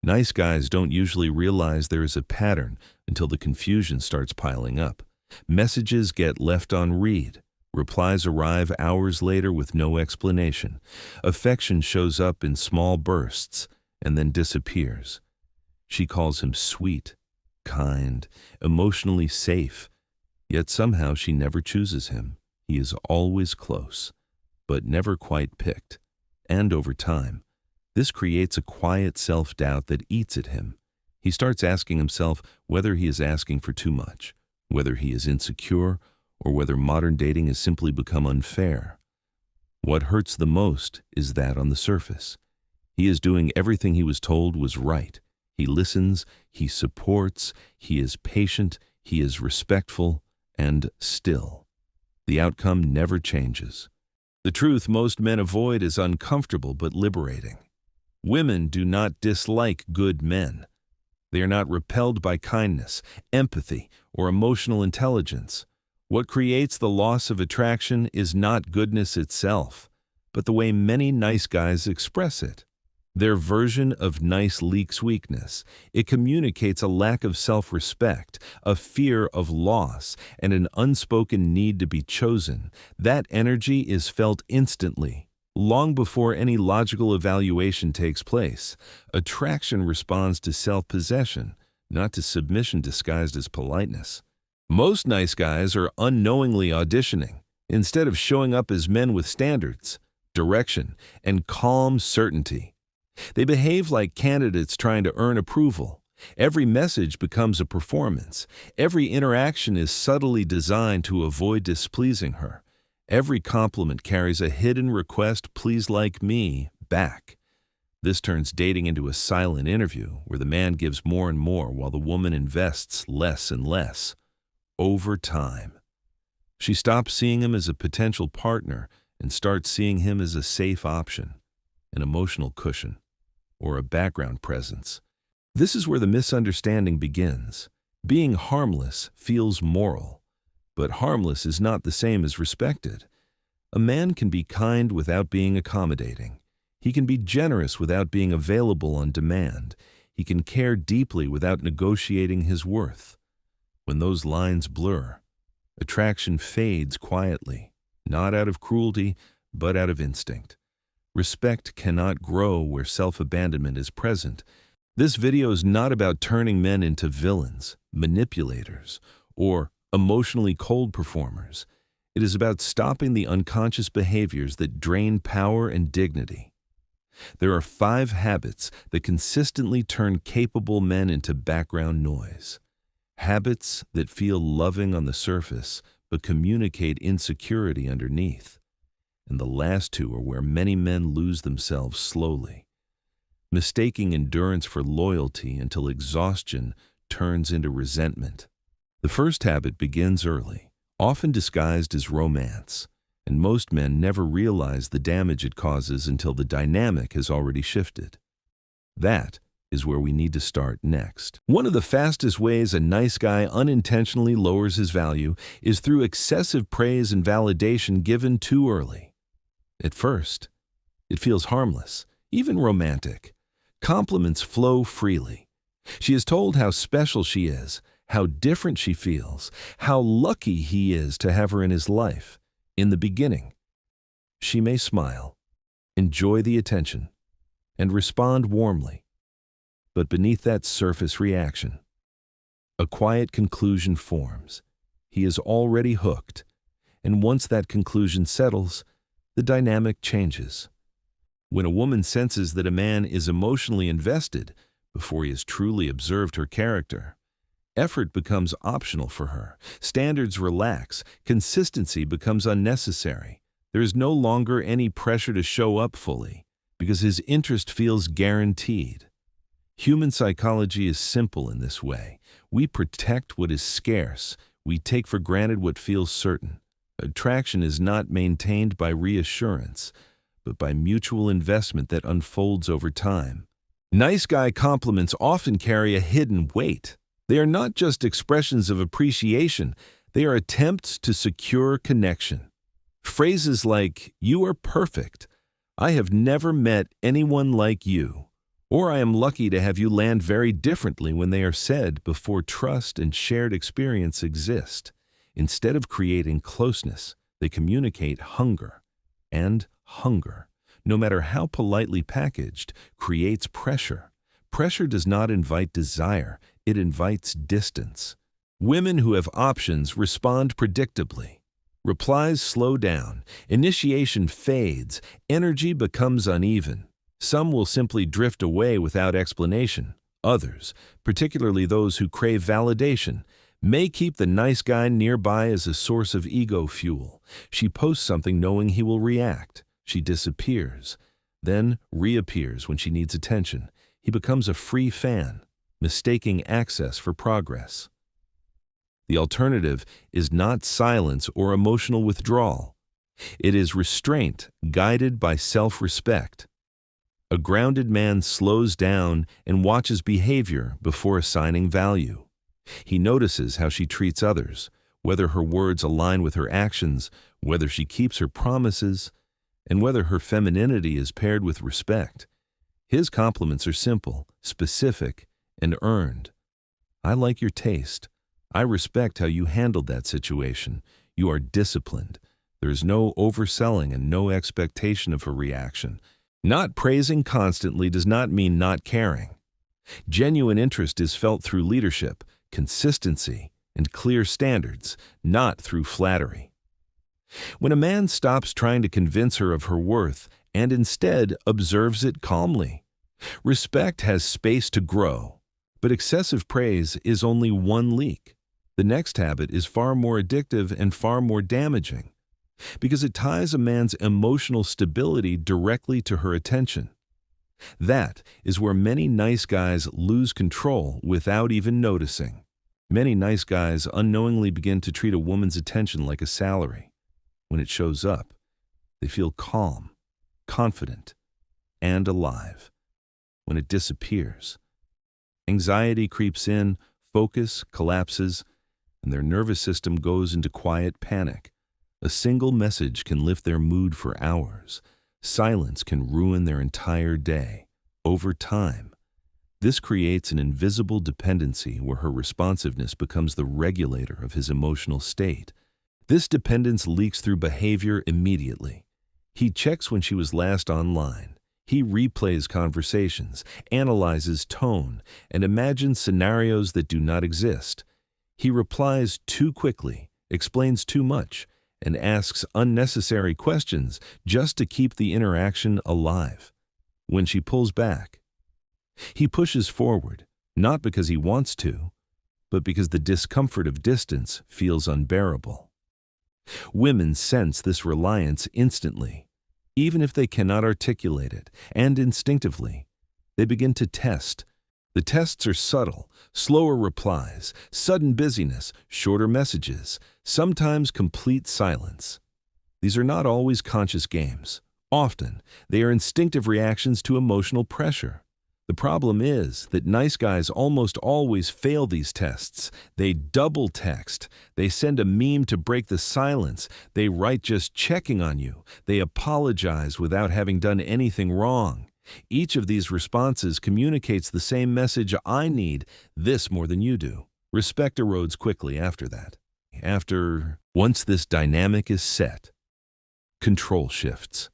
Nice guys don't usually realize there is a pattern until the confusion starts piling up. Messages get left on read. Replies arrive hours later with no explanation. Affection shows up in small bursts and then disappears. She calls him sweet, kind, emotionally safe, yet somehow she never chooses him. He is always close, but never quite picked. And over time, this creates a quiet self-doubt that eats at him. He starts asking himself whether he is asking for too much, whether he is insecure, or whether modern dating has simply become unfair. What hurts the most is that on the surface, he is doing everything he was told was right. He listens, he supports, he is patient, he is respectful, and still, the outcome never changes. The truth most men avoid is uncomfortable but liberating. Women do not dislike good men. They are not repelled by kindness, empathy, or emotional intelligence. What creates the loss of attraction is not goodness itself, but the way many nice guys express it. Their version of nice leaks weakness. It communicates a lack of self-respect, a fear of loss, and an unspoken need to be chosen. That energy is felt instantly, long before any logical evaluation takes place. Attraction responds to self-possession, not to submission disguised as politeness. Most nice guys are unknowingly auditioning, instead of showing up as men with standards, direction, and calm certainty. They behave like candidates trying to earn approval. Every message becomes a performance. Every interaction is subtly designed to avoid displeasing her. Every compliment carries a hidden request, "Please like me," back. This turns dating into a silent interview where the man gives more and more while the woman invests less and less. Over time, she stops seeing him as a potential partner and starts seeing him as a safe option, an emotional cushion, or a background presence. This is where the misunderstanding begins. Being harmless feels moral, but harmless is not the same as respected. A man can be kind without being accommodating. He can be generous without being available on demand. He can care deeply without negotiating his worth. When those lines blur, attraction fades quietly, not out of cruelty, but out of instinct. Respect cannot grow where self-abandonment is present. This video is not about turning men into villains, manipulators, or emotionally cold performers. It is about stopping the unconscious behaviors that drain power and dignity. There are 5 habits that consistently turn capable men into background noise. Habits that feel loving on the surface, but communicate insecurity underneath. And the last 2 are where many men lose themselves slowly, mistaking endurance for loyalty until exhaustion turns into resentment. The first habit begins early, often disguised as romance, and most men never realize the damage it causes until the dynamic has already shifted. That is where we need to start next. One of the fastest ways a nice guy unintentionally lowers his value is through excessive praise and validation given too early. At first, it feels harmless, even romantic. Compliments flow freely. She is told how special she is, how different she feels, how lucky he is to have her in his life. In the beginning, she may smile, enjoy the attention, and respond warmly. But beneath that surface reaction, a quiet conclusion forms. He is already hooked, and once that conclusion settles, the dynamic changes. When a woman senses that a man is emotionally invested before he has truly observed her character, effort becomes optional for her. Standards relax. Consistency becomes unnecessary. There is no longer any pressure to show up fully because his interest feels guaranteed. Human psychology is simple in this way. We protect what is scarce. We take for granted what feels certain. Attraction is not maintained by reassurance, but by mutual investment that unfolds over time. Nice guy compliments often carry a hidden weight. They are not just expressions of appreciation, they are attempts to secure connection. Phrases like, "You are perfect," "I have never met anyone like you," Or I am lucky to have you land very differently when they are said before trust and shared experience exist. Instead of creating closeness, they communicate hunger. And hunger, no matter how politely packaged, creates pressure. Pressure does not invite desire, it invites distance. Women who have options respond predictably. Replies slow down, initiation fades, energy becomes uneven. Some will simply drift away without explanation. Others, particularly those who crave validation, may keep the nice guy nearby as a source of ego fuel. She posts something knowing he will react. She disappears, then reappears when she needs attention. He becomes a free fan, mistaking access for progress. The alternative is not silence or emotional withdrawal. It is restraint guided by self-respect. A grounded man slows down and watches behavior before assigning value. He notices how she treats others, whether her words align with her actions, whether she keeps her promises, and whether her femininity is paired with respect. His compliments are simple, specific, and earned. I like your taste. I respect how you handled that situation. You are disciplined. There is no overselling and no expectation of a reaction. Not praising constantly does not mean not caring. Genuine interest is felt through leadership, consistency, and clear standards, not through flattery. When a man stops trying to convince her of her worth and instead observes it calmly, respect has space to grow, but excessive praise is only one leak. The next habit is far more addictive and far more damaging, because it ties a man's emotional stability directly to her attention. That is where many nice guys lose control without even noticing. Many nice guys unknowingly begin to treat a woman's attention like a salary. When it shows up, they feel calm, confident, and alive. When it disappears, anxiety creeps in, focus collapses, and their nervous system goes into quiet panic. A single message can lift their mood for hours. Silence can ruin their entire day. Over time, this creates an invisible dependency where her responsiveness becomes the regulator of his emotional state. This dependence leaks through behavior immediately. He checks when she was last online. He replays conversations, analyzes tone, and imagines scenarios that do not exist. He replies too quickly, explains too much, and asks unnecessary questions just to keep the interaction alive. When she pulls back, he pushes forward, not because he wants to, but because the discomfort of distance feels unbearable. Women sense this reliance instantly, even if they cannot articulate it, and instinctively, they begin to test. The tests are subtle, slower replies, sudden busyness, shorter messages, sometimes complete silence. These are not always conscious games. Often, they are instinctive reactions to emotional pressure. The problem is that nice guys almost always fail these tests. They double text. They send a meme to break the silence. They write just checking on you. They apologize without having done anything wrong. Each of these responses communicates the same message: I need this more than you do. Respect erodes quickly after that. Once this dynamic is set, control shifts.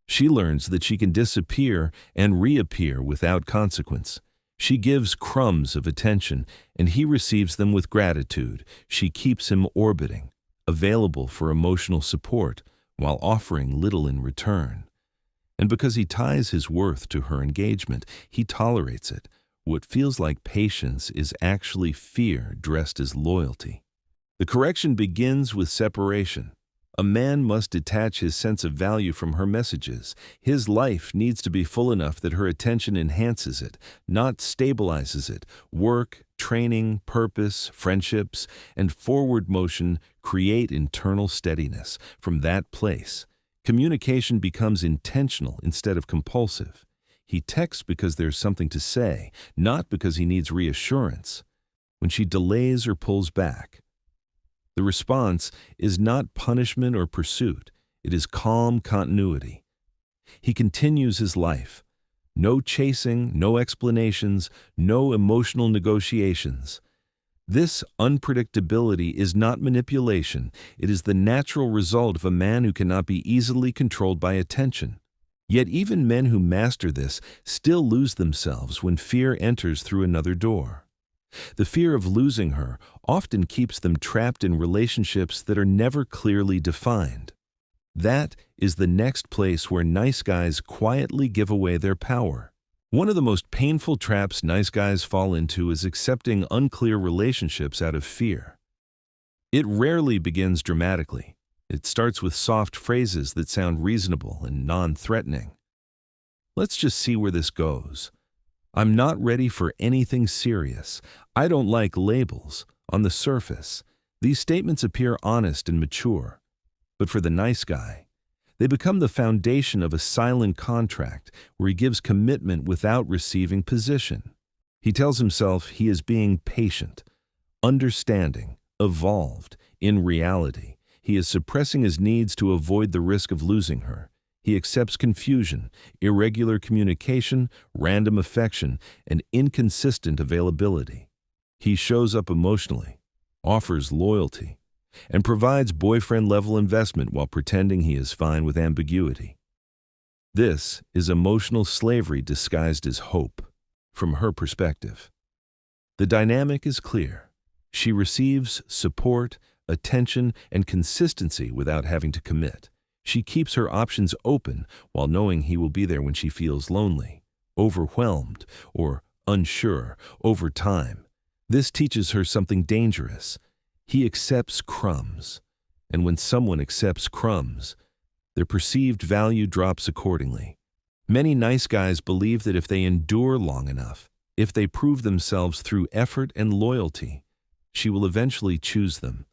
She learns that she can disappear and reappear without consequence. She gives crumbs of attention, and he receives them with gratitude. She keeps him orbiting, available for emotional support, while offering little in return. And because he ties his worth to her engagement, he tolerates it. What feels like patience is actually fear dressed as loyalty. The correction begins with separation. A man must detach his sense of value from her messages. His life needs to be full enough that her attention enhances it, not stabilizes it. Work, training, purpose, friendships, and forward motion create internal steadiness. From that place, communication becomes intentional instead of compulsive. He texts because there's something to say, not because he needs reassurance. When she delays or pulls back, the response is not punishment or pursuit. It is calm continuity. He continues his life, No chasing, no explanations, no emotional negotiations. This unpredictability is not manipulation. It is the natural result of a man who cannot be easily controlled by attention. Yet even men who master this still lose themselves when fear enters through another door. The fear of losing her often keeps them trapped in relationships that are never clearly defined. That is the next place where nice guys quietly give away their power. One of the most painful traps nice guys fall into is accepting unclear relationships out of fear. It rarely begins dramatically. It starts with soft phrases that sound reasonable and non-threatening. Let's just see where this goes. I'm not ready for anything serious. I don't like labels. On the surface, these statements appear honest and mature. But for the nice guy, they become the foundation of a silent contract where he gives commitment without receiving position. He tells himself he is being patient, understanding, evolved. In reality, he is suppressing his needs to avoid the risk of losing her. He accepts confusion, irregular communication, random affection, and inconsistent availability. He shows up emotionally, offers loyalty, and provides boyfriend-level investment while pretending he is fine with ambiguity. This is emotional slavery disguised as hope, from her perspective. The dynamic is clear. She receives support, attention, and consistency without having to commit. She keeps her options open while knowing he will be there when she feels lonely, overwhelmed, or unsure. Over time, this teaches her something dangerous. He accepts crumbs, and when someone accepts crumbs, their perceived value drops accordingly. Many nice guys believe that if they endure long enough, if they prove themselves through effort and loyalty, she will eventually choose them.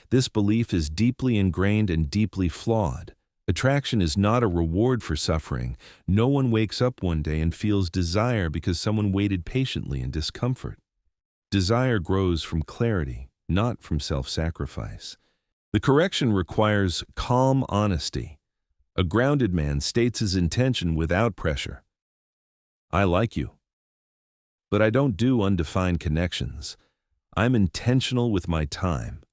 This belief is deeply ingrained and deeply flawed. Attraction is not a reward for suffering. No one wakes up one day and feels desire because someone waited patiently in discomfort. Desire grows from clarity, not from self-sacrifice. The correction requires calm honesty. A grounded man states his intention without pressure. I like you, but I don't do undefined connections. I'm intentional with my time.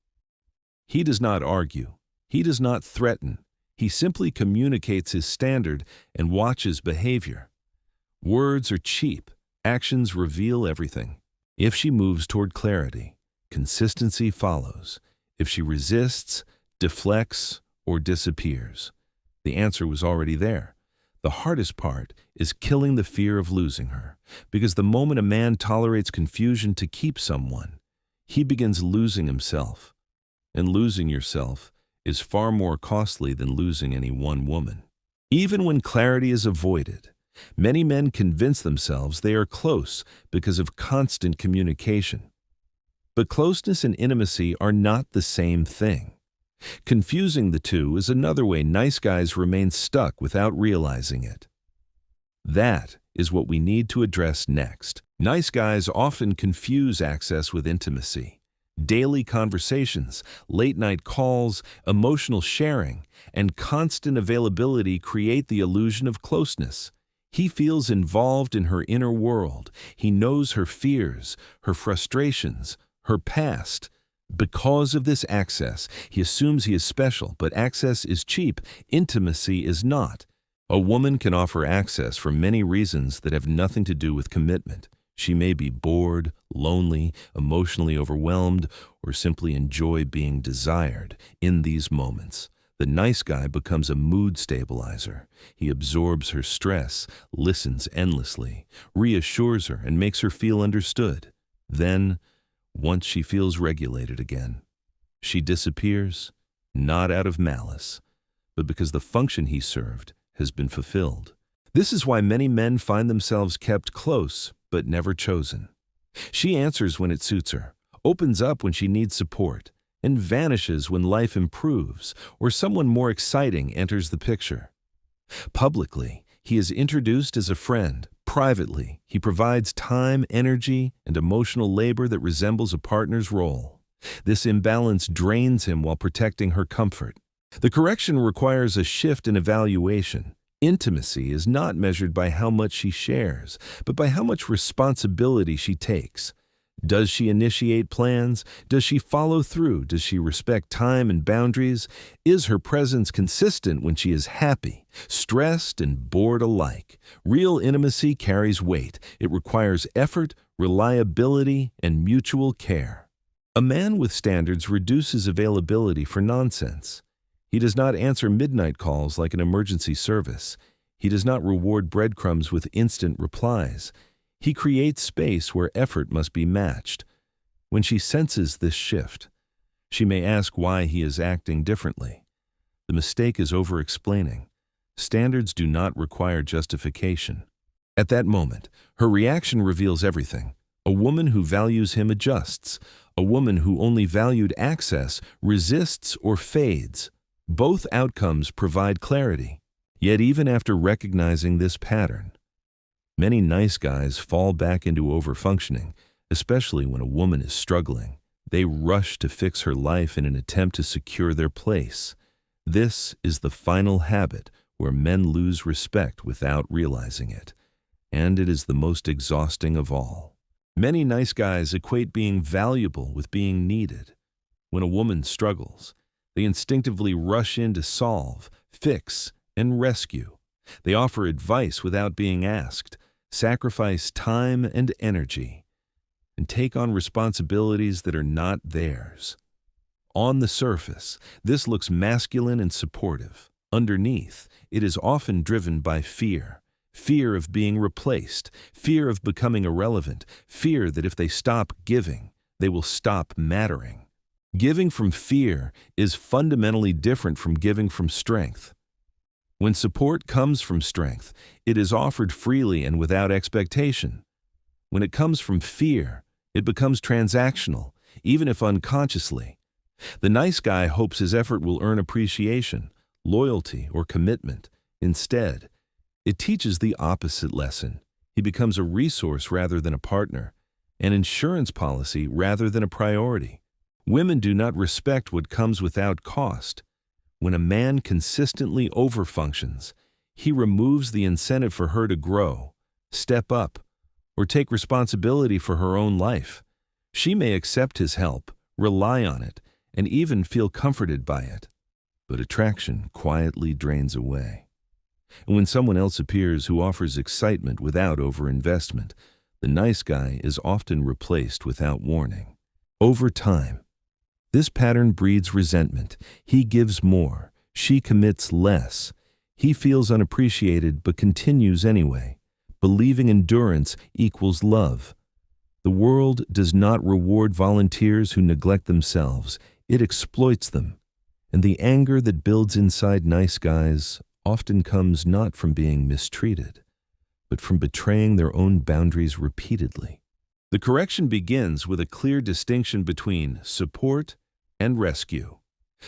He does not argue. He does not threaten. He simply communicates his standard and watches behavior. Words are cheap. Actions reveal everything. If she moves toward clarity, consistency follows. If she resists, deflects, or disappears, the answer was already there. The hardest part is killing the fear of losing her, because the moment a man tolerates confusion to keep someone, he begins losing himself. And losing yourself is far more costly than losing any one woman. Even when clarity is avoided, many men convince themselves they are close because of constant communication. But closeness and intimacy are not the same thing. Confusing the two is another way nice guys remain stuck without realizing it. That is what we need to address next. Nice guys often confuse access with intimacy. Daily conversations, late-night calls, emotional sharing, and constant availability create the illusion of closeness. He feels involved in her inner world. He knows her fears, her frustrations, her past. Because of this access, he assumes he is special, but access is cheap. Intimacy is not. A woman can offer access for many reasons that have nothing to do with commitment. She may be bored, lonely, emotionally overwhelmed, or simply enjoy being desired. In these moments, the nice guy becomes a mood stabilizer. He absorbs her stress, listens endlessly, reassures her, and makes her feel understood. Then, once she feels regulated again, she disappears, not out of malice, but because the function he served has been fulfilled. This is why many men find themselves kept close, but never chosen. She answers when it suits her, opens up when she needs support, and vanishes when life improves or someone more exciting enters the picture. Publicly, he is introduced as a friend. Privately, he provides time, energy, and emotional labor that resembles a partner's role. This imbalance drains him while protecting her comfort. The correction requires a shift in evaluation. Intimacy is not measured by how much she shares, but by how much responsibility she takes. Does she initiate plans? Does she follow through? Does she respect time and boundaries? Is her presence consistent when she is happy, stressed, and bored alike? Real intimacy carries weight. It requires effort, reliability, and mutual care. A man with standards reduces availability for nonsense. He does not answer midnight calls like an emergency service. He does not reward breadcrumbs with instant replies. He creates space where effort must be matched. When she senses this shift, she may ask why he is acting differently. The mistake is over-explaining. Standards do not require justification. At that moment, her reaction reveals everything. A woman who values him adjusts. A woman who only valued access resists or fades. Both outcomes provide clarity. Yet even after recognizing this pattern, many nice guys fall back into overfunctioning, especially when a woman is struggling. They rush to fix her life in an attempt to secure their place. This is the final habit where men lose respect without realizing it, and it is the most exhausting of all. Many nice guys equate being valuable with being needed. When a woman struggles, they instinctively rush in to solve, fix, and rescue. They offer advice without being asked, sacrifice time and energy, and take on responsibilities that are not theirs. On the surface, this looks masculine and supportive. Underneath, it is often driven by fear. Fear of being replaced, fear of becoming irrelevant, fear that if they stop giving, they will stop mattering. Giving from fear is fundamentally different from giving from strength. When support comes from strength, it is offered freely and without expectation. When it comes from fear, it becomes transactional, even if unconsciously. The nice guy hopes his effort will earn appreciation, loyalty, or commitment. Instead, it teaches the opposite lesson. He becomes a resource rather than a partner, an insurance policy rather than a priority. Women do not respect what comes without cost. When a man consistently overfunctions, he removes the incentive for her to grow, step up, or take responsibility for her own life. She may accept his help, rely on it, and even feel comforted by it. But attraction quietly drains away. And when someone else appears who offers excitement without overinvestment, the nice guy is often replaced without warning. Over time, this pattern breeds resentment. He gives more. She commits less. He feels unappreciated but continues anyway, believing endurance equals love. The world does not reward volunteers who neglect themselves. It exploits them. And the anger that builds inside nice guys often comes not from being mistreated, but from betraying their own boundaries repeatedly. The correction begins with a clear distinction between support and rescue.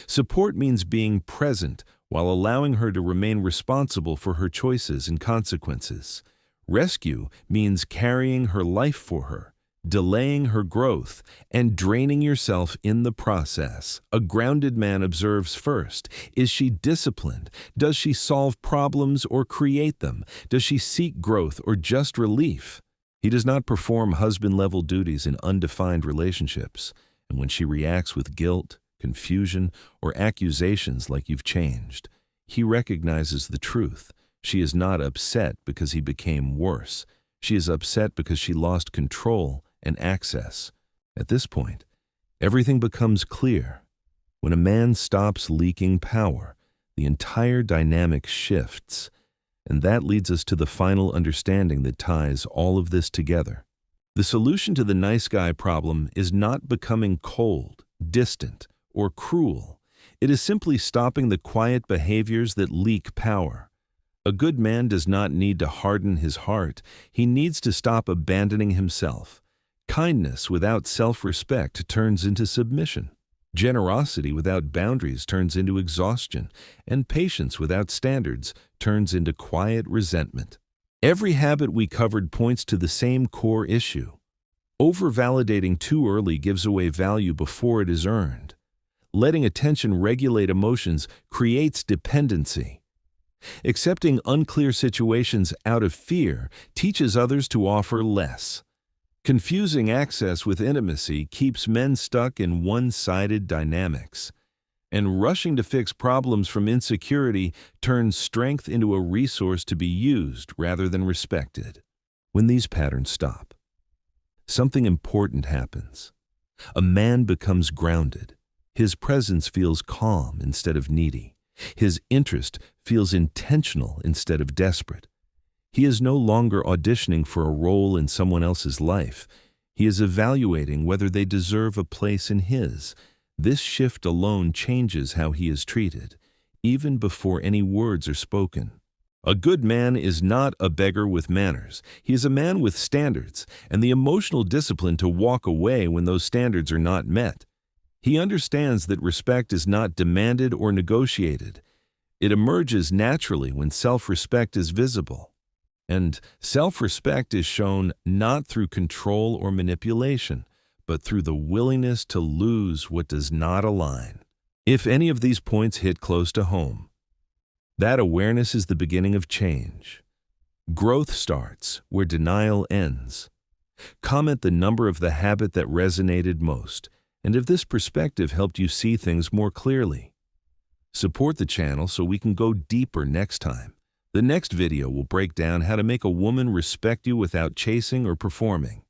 Support means being present while allowing her to remain responsible for her choices and consequences. Rescue means carrying her life for her, delaying her growth, and draining yourself in the process. A grounded man observes first. Is she disciplined? Does she solve problems or create them? Does she seek growth or just relief? He does not perform husband-level duties in undefined relationships. And when she reacts with guilt, confusion, or accusations like you've changed, he recognizes the truth. She is not upset because he became worse. She is upset because she lost control and access. At this point, everything becomes clear. When a man stops leaking power, the entire dynamic shifts. And that leads us to the final understanding that ties all of this together. The solution to the nice guy problem is not becoming cold, distant, or cruel. It is simply stopping the quiet behaviors that leak power. A good man does not need to harden his heart. He needs to stop abandoning himself. Kindness without self-respect turns into submission. Generosity without boundaries turns into exhaustion, and patience without standards turns into quiet resentment. Every habit we covered points to the same core issue. Over-validating too early gives away value before it is earned. Letting attention regulate emotions creates dependency. Accepting unclear situations out of fear teaches others to offer less. Confusing access with intimacy keeps men stuck in one-sided dynamics. And rushing to fix problems from insecurity turns strength into a resource to be used rather than respected. When these patterns stop, something important happens. A man becomes grounded. His presence feels calm instead of needy. His interest feels intentional instead of desperate. He is no longer auditioning for a role in someone else's life. He is evaluating whether they deserve a place in his. This shift alone changes how he is treated, even before any words are spoken. A good man is not a beggar with manners. He is a man with standards and the emotional discipline to walk away when those standards are not met. He understands that respect is not demanded or negotiated. It emerges naturally when self-respect is visible. And self-respect is shown not through control or manipulation, but through the willingness to lose what does not align. If any of these points hit close to home, that awareness is the beginning of change. Growth starts where denial ends. Comment the number of the habit that resonated most, and if this perspective helped you see things more clearly. Support the channel so we can go deeper next time. The next video will break down how to make a woman respect you without chasing or performing.